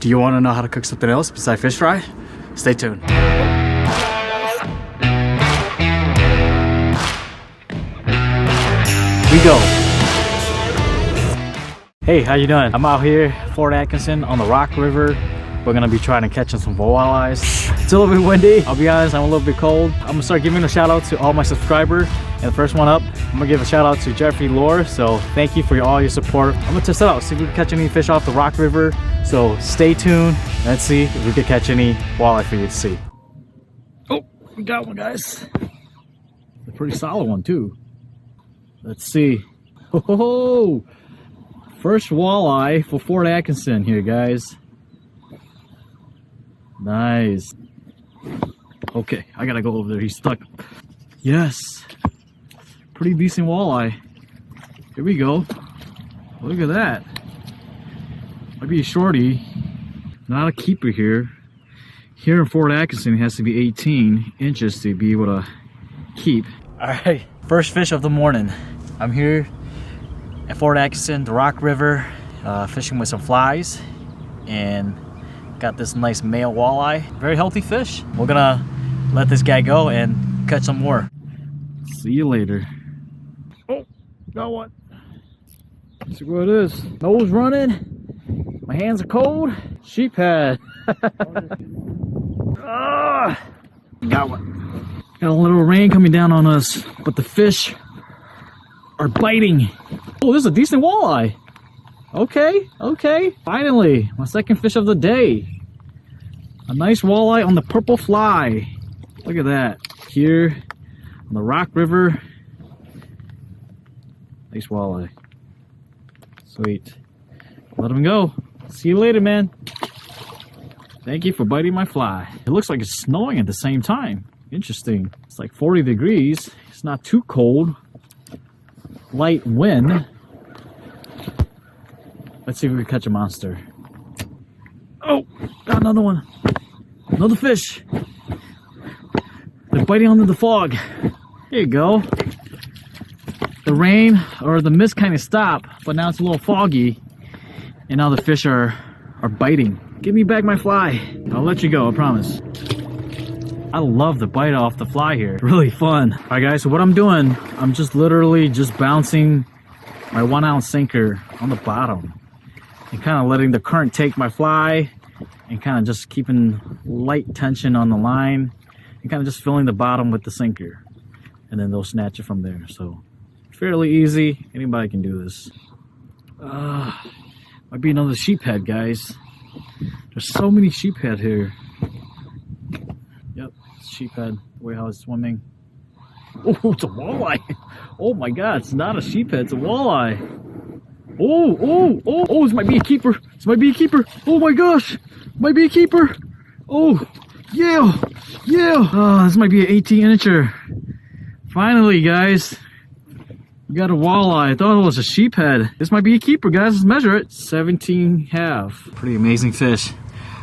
Do you want to know how to cook something else besides fish fry? Stay tuned. We go. Hey, how you doing? I'm out here, Fort Atkinson on the Rock River. We're gonna be trying to catch some walleyes. It's a little bit windy. I'll be honest, I'm a little bit cold. I'm gonna start giving a shout out to all my subscribers. And the first one up, I'm gonna give a shout out to Jeffrey Lore. So thank you for all your support. I'm gonna test it out, see if we can catch any fish off the Rock River. So stay tuned. Let's see if we can catch any walleye for you to see. Oh, we got one, guys. A pretty solid one too. Let's see. Oh, first walleye for Fort Atkinson here, guys. Nice. Okay, I gotta go over there. He's stuck. Yes. Pretty decent walleye. Here we go. Look at that. Might be a shorty. Not a keeper here. Here in Fort Atkinson, it has to be 18 inches to be able to keep. Alright, first fish of the morning. I'm here at Fort Atkinson, the Rock River, fishing with some flies. And got this nice male walleye. Very healthy fish. We're gonna let this guy go and catch some more. See you later. Oh, got one. Let's see what it is. Nose running. My hands are cold. Sheephead. Got one. Got a little rain coming down on us, but the fish are biting. Oh, this is a decent walleye. Okay, okay. Finally, my second fish of the day. A nice walleye on the purple fly. Look at that. Here on the Rock River. Nice walleye. Sweet. Let him go. See you later, man. Thank you for biting my fly. It looks like it's snowing at the same time. Interesting. It's like 40 degrees. It's not too cold. Light wind. Let's see if we can catch a monster. Oh, got another one. Another fish. They're biting under the fog. There you go. The rain or the mist kind of stopped, but now it's a little foggy. And now the fish are biting. Give me back my fly. I'll let you go, I promise. I love the bite off the fly here. Really fun. All right, guys, so what I'm doing, I'm just literally just bouncing my 1 ounce sinker on the bottom. And kind of letting the current take my fly and kind of just keeping light tension on the line and kind of just filling the bottom with the sinker, and then they'll snatch it from there. So fairly easy. Anybody can do this. Might be another sheephead, guys. There's so many sheephead here. Yep, sheephead. The way how it's swimming. Oh, it's a walleye. Oh my God, it's not a sheephead, it's a walleye. Oh, this might be a keeper. This might be a keeper. Oh my gosh, might be a keeper. Oh, yeah. Oh, this might be an 18-incher. Finally, guys, we got a walleye. I thought it was a sheephead. This might be a keeper, guys. Let's measure it. 17.5. Pretty amazing fish.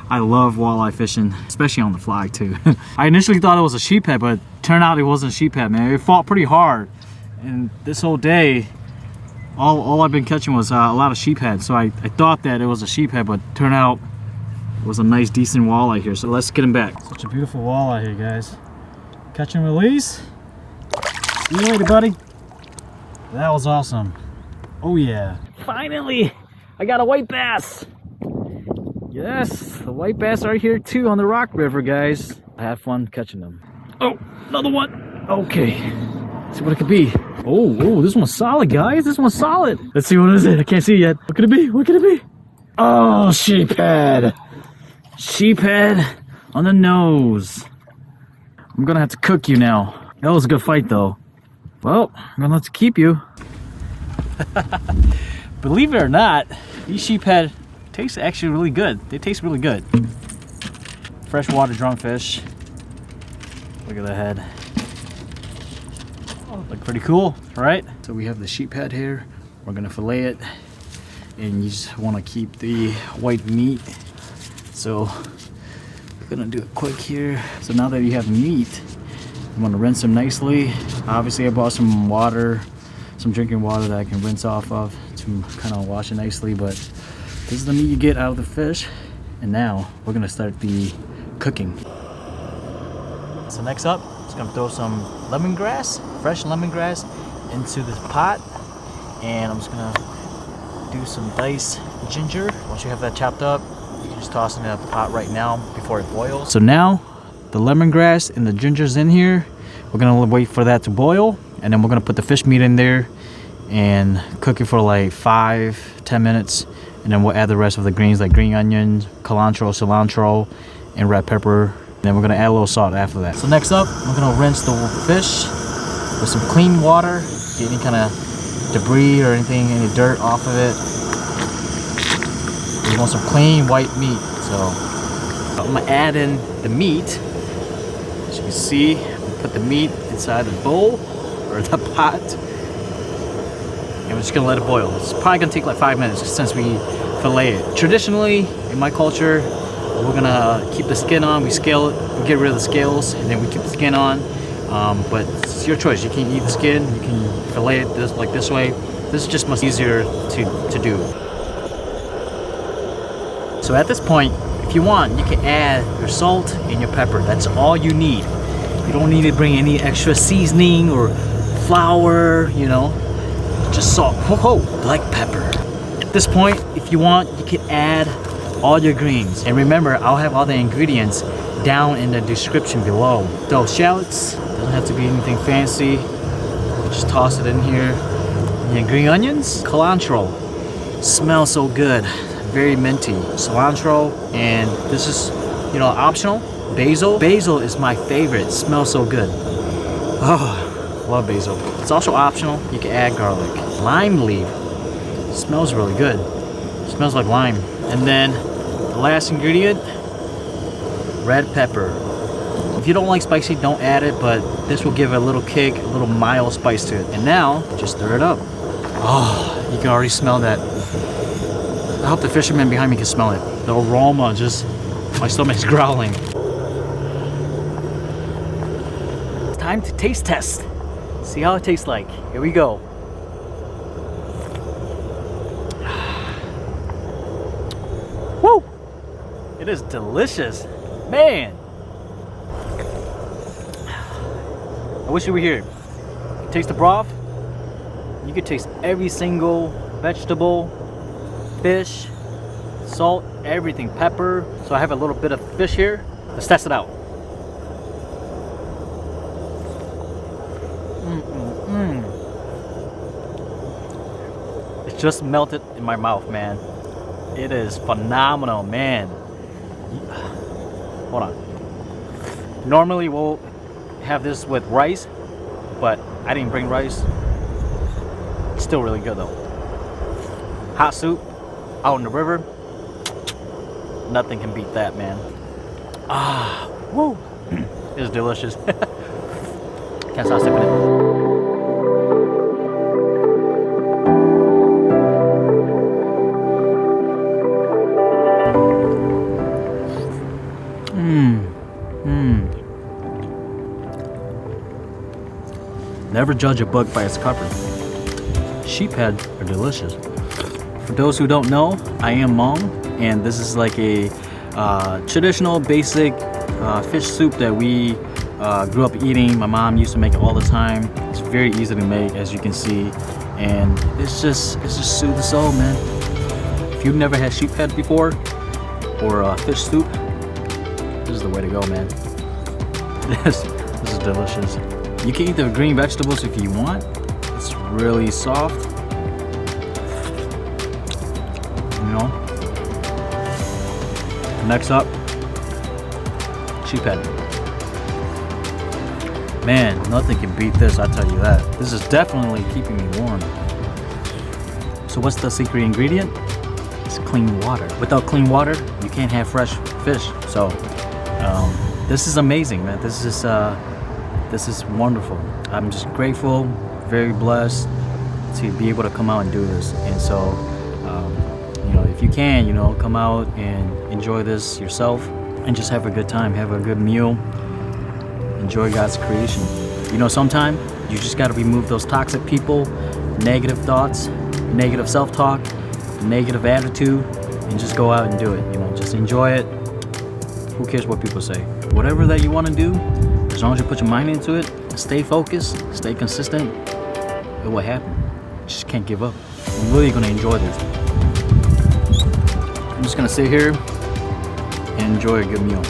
I love walleye fishing, especially on the fly too. I initially thought it was a sheephead, but turned out it wasn't a sheephead, man. It fought pretty hard, and this whole day, all I've been catching was a lot of sheephead. So I thought that it was a sheephead, but turned out it was a nice, decent walleye here. So let's get him back. Such a beautiful walleye here, guys. Catch and release. See you later, buddy. That was awesome. Oh yeah. Finally, I got a white bass. Yes, the white bass are here too on the Rock River, guys. I had fun catching them. Oh, another one. Okay, let's see what it could be. Oh, this one's solid, guys. This one's solid. Let's see, what is it? I can't see it yet. What could it be? What could it be? Oh, sheephead. Sheephead on the nose. I'm gonna have to cook you now. That was a good fight, though. Well, I'm gonna have to keep you. Believe it or not, these sheephead taste actually really good. They taste really good. Freshwater drumfish. Look at the head. Look pretty cool, right? So we have the sheephead here. We're gonna fillet it, and you just want to keep the white meat. So we're gonna do it quick here. So now that you have meat, I'm gonna rinse them nicely. Obviously, I bought some water, some drinking water that I can rinse off of to kind of wash it nicely. But this is the meat you get out of the fish. And now we're gonna start the cooking. So next up, just gonna throw some lemongrass, fresh lemongrass, into this pot, and I'm just gonna do some diced ginger. Once you have that chopped up, you can just toss it in the pot right now before it boils. So now the lemongrass and the ginger's in here. We're gonna wait for that to boil, and then we're gonna put the fish meat in there and cook it for like 5-10 minutes, and then we'll add the rest of the greens like green onions, culantro, cilantro, and red pepper. Then we're gonna add a little salt after that. So next up, we're gonna rinse the fish with some clean water, get any kind of debris or anything, any dirt off of it. We want some clean white meat. So I'm gonna add in the meat. As you can see, we put the meat inside the bowl or the pot, and we're just gonna let it boil. It's probably gonna take like 5 minutes since we fillet it. Traditionally, in my culture, we're gonna keep the skin on. We scale it, we get rid of the scales, and then we keep the skin on. But it's your choice. You can eat the skin. You can fillet it this way. This is just much easier to do. So at this point, if you want, you can add your salt and your pepper. That's all you need. You don't need to bring any extra seasoning or flour, you know. Just salt. Whoa, black pepper. At this point, if you want, you can add all your greens. And remember, I'll have all the ingredients down in the description below. So shallots, doesn't have to be anything fancy. Just toss it in here. And green onions, culantro. Smells so good. Very minty. Cilantro, and this is, you know, optional. Basil. Basil is my favorite. Smells so good. Oh, love basil. It's also optional. You can add garlic. Lime leaf. Smells really good. Smells like lime. And then the last ingredient, red pepper. If you don't like spicy, don't add it, but this will give it a little kick, a little mild spice to it. And now, just stir it up. Oh, you can already smell that. I hope the fisherman behind me can smell it. The aroma, just, my stomach's growling. It's time to taste test. See how it tastes like. Here we go. Woo! It is delicious. Man! I wish you were here. Taste the broth. You could taste every single vegetable, fish, salt, everything, pepper. So I have a little bit of fish here. Let's test it out. It just melted in my mouth, man. It is phenomenal, man. Hold on. Normally we'll have this with rice, but I didn't bring rice. It's still really good though. Hot soup out in the river, nothing can beat that, man. Ah, woo! It's delicious. Can't stop sipping it. Never judge a book by its cover. Sheephead are delicious. For those who don't know, I am Hmong, and this is like a traditional, basic fish soup that we grew up eating. My mom used to make it all the time. It's very easy to make, as you can see, and it's just soothes the soul, man. If you've never had sheephead before or fish soup, this is the way to go, man. This is delicious. You can eat the green vegetables if you want. It's really soft. You know. Next up, sheephead. Man, nothing can beat this, I tell you that. This is definitely keeping me warm. So what's the secret ingredient? It's clean water. Without clean water, you can't have fresh fish. So this is amazing, man. This is wonderful. I'm just grateful, very blessed to be able to come out and do this. And so, you know, if you can, you know, come out and enjoy this yourself and just have a good time, have a good meal, enjoy God's creation. You know, sometimes you just got to remove those toxic people, negative thoughts, negative self-talk, negative attitude, and just go out and do it. You know, just enjoy it. Who cares what people say? Whatever that you want to do, as long as you put your mind into it, stay focused, stay consistent, it will happen. You just can't give up. I'm really gonna enjoy this. I'm just gonna sit here and enjoy a good meal.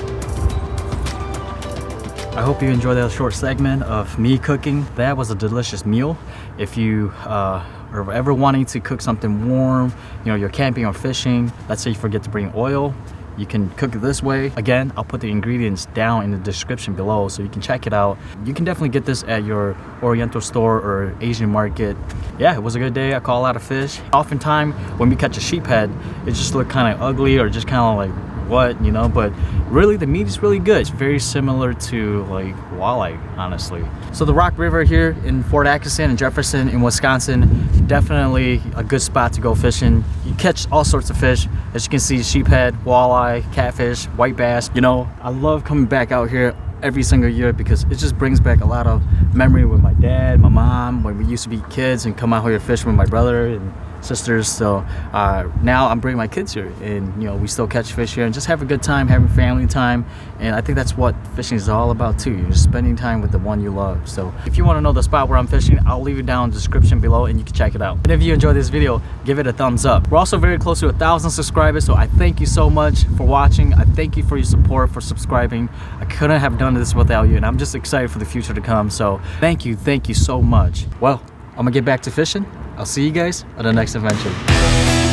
I hope you enjoyed that short segment of me cooking. That was a delicious meal. If you are ever wanting to cook something warm, you know, you're camping or fishing, let's say you forget to bring oil, you can cook it this way. Again, I'll put the ingredients down in the description below so you can check it out. You can definitely get this at your Oriental store or Asian market. Yeah, it was a good day. I caught a lot of fish. Oftentimes, when we catch a sheephead, it just look kind of ugly or just kind of like, what, you know, but really the meat is really good. It's very similar to like walleye, honestly. So the Rock River here in Fort Atkinson and Jefferson in Wisconsin, definitely a good spot to go fishing. You catch all sorts of fish. As you can see, sheephead, walleye, catfish, white bass. You know, I love coming back out here every single year because it just brings back a lot of memory with my dad, my mom, when we used to be kids and come out here fishing with my brother and sisters. So now I'm bringing my kids here, and you know, we still catch fish here and just have a good time, having family time. And I think that's what fishing is all about too. You're just spending time with the one you love. So if you want to know the spot where I'm fishing, I'll leave it down in the description below and you can check it out. And if you enjoyed this video, give it a thumbs up. We're also very close to 1,000 subscribers, so I thank you so much for watching. I thank you for your support, for subscribing. I couldn't have done this without you, and I'm just excited for the future to come. So thank you so much. Well, I'm gonna get back to fishing. I'll see you guys on the next adventure.